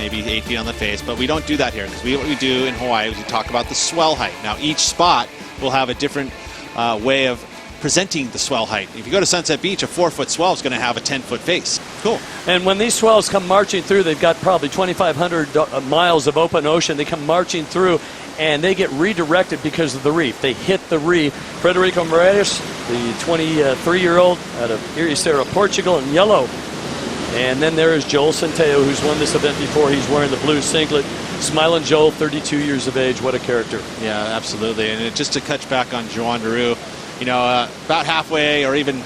maybe 8 feet on the face, but we don't do that here, because what we do in Hawaii is we talk about the swell height. Now, each spot will have a different way of presenting the swell height. If you go to Sunset Beach, a 4-foot swell is going to have a 10-foot face. Cool. And when these swells come marching through, they've got probably 2,500 miles of open ocean. They come marching through, and they get redirected because of the reef. They hit the reef. Frederico Moraes, the 23-year-old out of Ericeira, Portugal, in yellow. And then there is Joel Centeo, who's won this event before. He's wearing the blue singlet. Smiling Joel, 32 years of age. What a character. Yeah, absolutely. And just to catch back on Joan Daru, you know, about halfway or even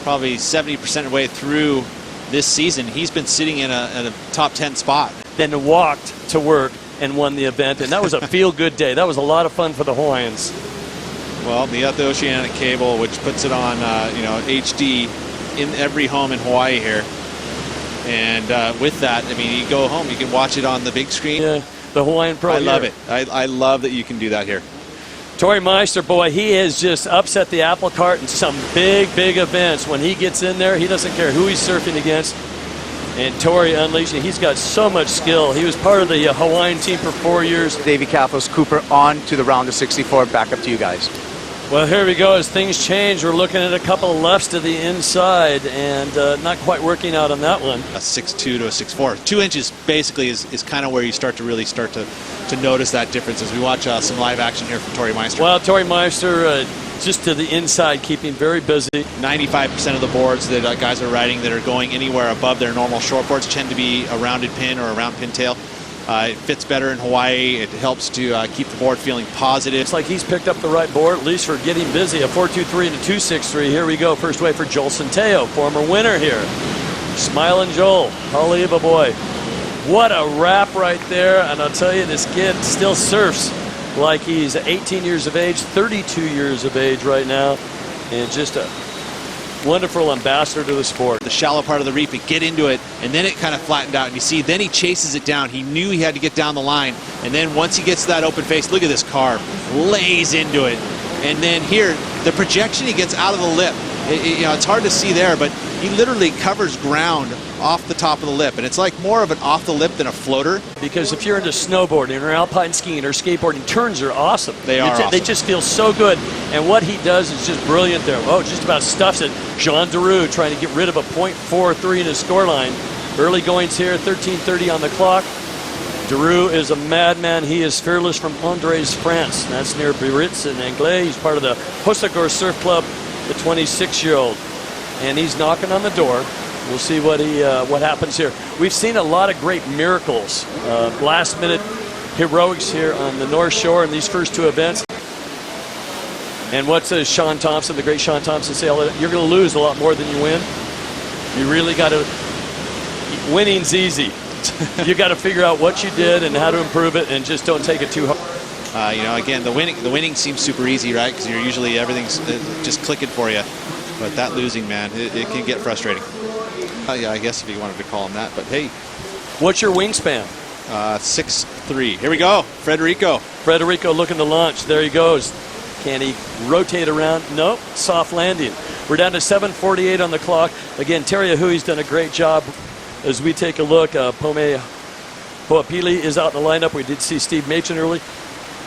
probably 70% of the way through this season, he's been sitting in a top 10 spot. Then walked to work and won the event, and that was a feel-good day. That was a lot of fun for the Hawaiians. Well, the Oceanic cable, which puts it on, HD in every home in Hawaii here. And with that, I mean, you go home, you can watch it on the big screen. Yeah, the Hawaiian Pro. I love it. I love that you can do that here. Tori Meister, boy, he has just upset the apple cart in some big events. When he gets in there, he doesn't care who he's surfing against. And Tori unleashing, he's got so much skill. He was part of the Hawaiian team for 4 years. Davey Kappos, Cooper on to the round of 64. Back up to you guys. Well, here we go. As things change, we're looking at a couple of lefts to the inside, and not quite working out on that one. A 6'2 to a 6'4. 2 inches basically is kind of where you really start to notice that difference as we watch some live action here from Tori Meister. Well, Tori Meister just to the inside, keeping very busy. 95% of the boards that guys are riding that are going anywhere above their normal short boards tend to be a rounded pin or a round pin tail. It fits better in Hawaii. It helps to keep the board feeling positive. It's like he's picked up the right board, at least for getting busy. A 4.23 and a 2.63. Here we go. First wave for Joel Centeo, former winner here. Smiling Joel. Haliba boy. What a wrap right there. And I'll tell you, this kid still surfs like he's 18 years of age, 32 years of age right now. And just a wonderful ambassador to the sport. The shallow part of the reef, it get into it, and then it kind of flattened out. And you see, then he chases it down. He knew he had to get down the line. And then once he gets to that open face, look at this carve. Lays into it. And then here, the projection he gets out of the lip. It's hard to see there, but he literally covers ground off the top of the lip. And it's like more of an off the lip than a floater. Because if you're into snowboarding or alpine skiing or skateboarding, turns are awesome. They are awesome. They just feel so good. And what he does is just brilliant there. Oh, just about stuffs it. Jean Daru trying to get rid of a .43 in his scoreline. Early goings here, 13:30 on the clock. Daru is a madman. He is fearless from Andres, France. That's near Biarritz in Anglais. He's part of the Hosagor Surf Club, the 26-year-old. And he's knocking on the door. We'll see what happens here. We've seen a lot of great miracles, last-minute heroics here on the North Shore in these first two events. And what does Sean Thompson, the great Sean Thompson, say? You're going to lose a lot more than you win. You really got to. Winning's easy. You got to figure out what you did and how to improve it, and just don't take it too hard. Again, the winning seems super easy, right? Because you're usually everything's just clicking for you. But that losing, man, it can get frustrating. Yeah, I guess if you wanted to call him that. But hey, what's your wingspan? 6'3". Here we go, Frederico. Frederico looking to launch. There he goes. Can he rotate around? Nope. Soft landing. We're down to 7:48 on the clock. Again, Terry Ahui's done a great job. As we take a look, Pome Hoapili is out in the lineup. We did see Steve Machen early.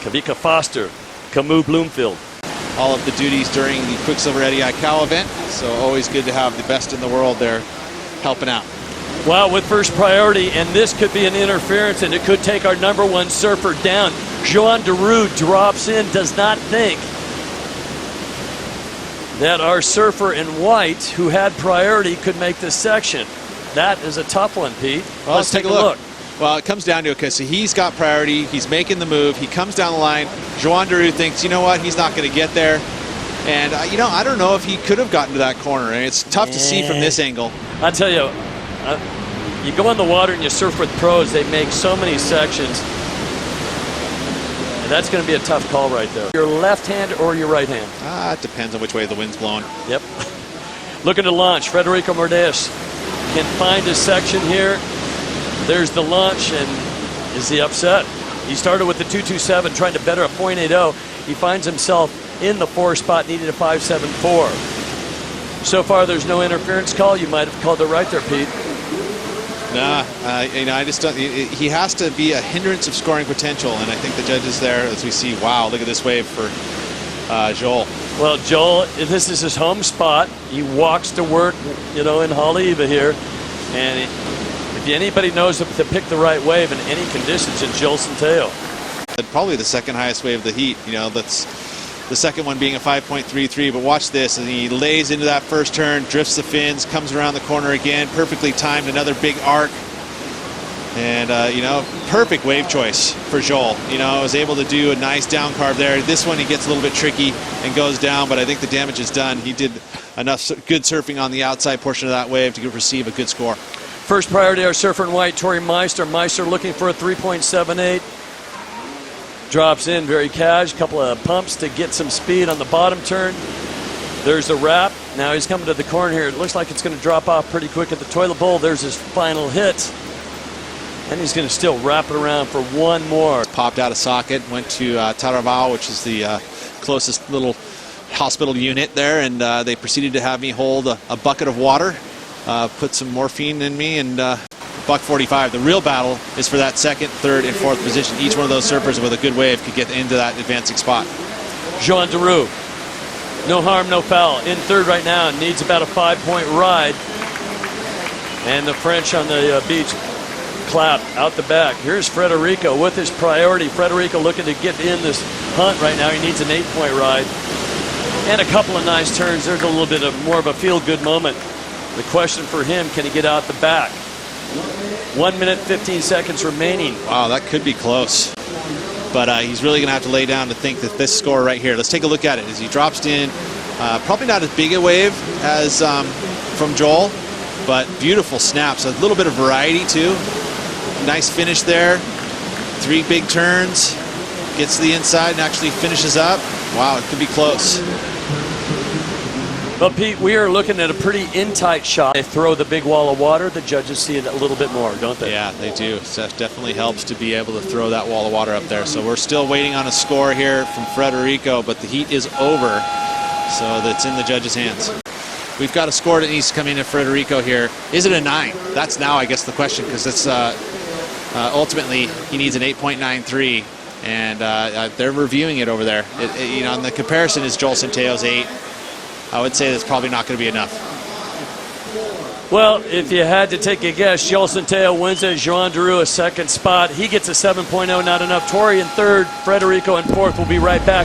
Kavika Foster, Camus Bloomfield. All of the duties during the Quicksilver Eddie Aikau event, so always good to have the best in the world there helping out. Well, with first priority, and this could be an interference, and it could take our #1 surfer down. Joan Daru drops in, does not think that our surfer in white, who had priority, could make this section. That is a tough one, Pete. Well, let's take a look. Well, it comes down to it because he's got priority. He's making the move. He comes down the line. Joan Daru thinks, you know what, he's not going to get there. And, I don't know if he could have gotten to that corner. And it's tough to see from this angle. I tell you, you go in the water and you surf with pros, they make so many sections. And that's going to be a tough call right there. Your left hand or your right hand? It depends on which way the wind's blowing. Yep. Looking to launch. Frederico Moraes can find a section here. There's the launch, and is he upset? He started with the 2.27, trying to better a .80. He finds himself in the 4 spot, needing a 5.74. So far, there's no interference call. You might have called it right there, Pete. Nah, I just don't. He has to be a hindrance of scoring potential, and I think the judges there, as we see, wow, look at this wave for Joel. Well, Joel, this is his home spot. He walks to work, in Haleiwa here, and if anybody knows to pick the right wave in any conditions, it's Joel Centeno. Probably the second highest wave of the heat. That's the second one being a 5.33. But watch this, and he lays into that first turn, drifts the fins, comes around the corner again, perfectly timed, another big arc. And, perfect wave choice for Joel. Was able to do a nice down carve there. This one, he gets a little bit tricky and goes down, but I think the damage is done. He did enough good surfing on the outside portion of that wave to receive a good score. First priority, our surfer in white, Tori Meister. Meister looking for a 3.78. Drops in very cash, couple of pumps to get some speed on the bottom turn. There's the wrap. Now he's coming to the corner here. It looks like it's going to drop off pretty quick at the toilet bowl. There's his final hit. And he's going to still wrap it around for one more. Popped out of socket, went to Taravao, which is the closest little hospital unit there, and they proceeded to have me hold a bucket of water, put some morphine in me, and $1.45. The real battle is for that second, third, and fourth position. Each one of those surfers with a good wave could get into that advancing spot. Jean Deroux, no harm, no foul. In third right now, needs about a 5-point ride. And the French on the beach clap out the back. Here's Frederico with his priority. Frederico looking to get in this hunt right now. He needs an 8-point ride. And a couple of nice turns. There's a little bit of more of a feel-good moment. The question for him, can he get out the back? 1 minute, 15 seconds remaining. Wow, that could be close. But he's really going to have to lay down to think that this score right here. Let's take a look at it as he drops in. Probably not as big a wave as from Joel, but beautiful snaps. A little bit of variety, too. Nice finish there. 3 big turns. Gets to the inside and actually finishes up. Wow, it could be close. But Pete, we are looking at a pretty in-tight shot. They throw the big wall of water. The judges see it a little bit more, don't they? Yeah, they do. So that definitely helps to be able to throw that wall of water up there. So we're still waiting on a score here from Frederico, but the heat is over. So that's in the judges' hands. We've got a score that needs to come in at Frederico here. Is it a 9? That's now, I guess, the question, because it's ultimately he needs an 8.93, and they're reviewing it over there. And the comparison is Joel Centeo's 8. I would say that's probably not going to be enough. Well, if you had to take a guess, Joel Centeno wins it. Jean Deroux a second spot. He gets a 7.0, not enough. Tori in third, Frederico in fourth. We'll be right back.